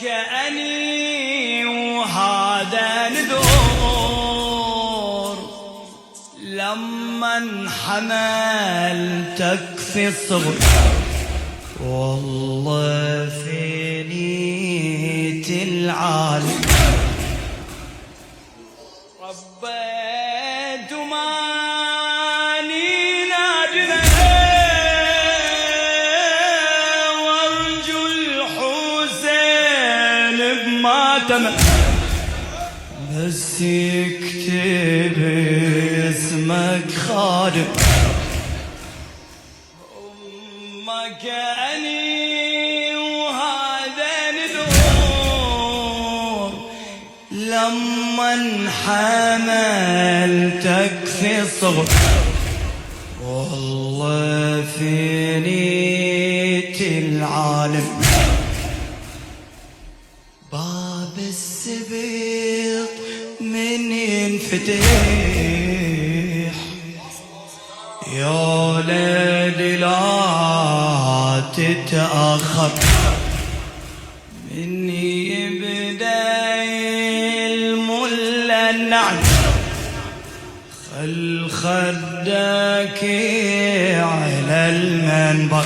كأني وهذا نذور لما حملتك في الصبر والله فنيت العالم ربيت ماني نادنا وارجو الحسين بماتم بس يكتب اسمك خادم كأني وهذا نذور لما حملتك في الصغر والله فنيت العالم باب السبيط من ينفتح يا ليل لا تتأخر مني يبدأ الملا النعم خل خدك على المنبر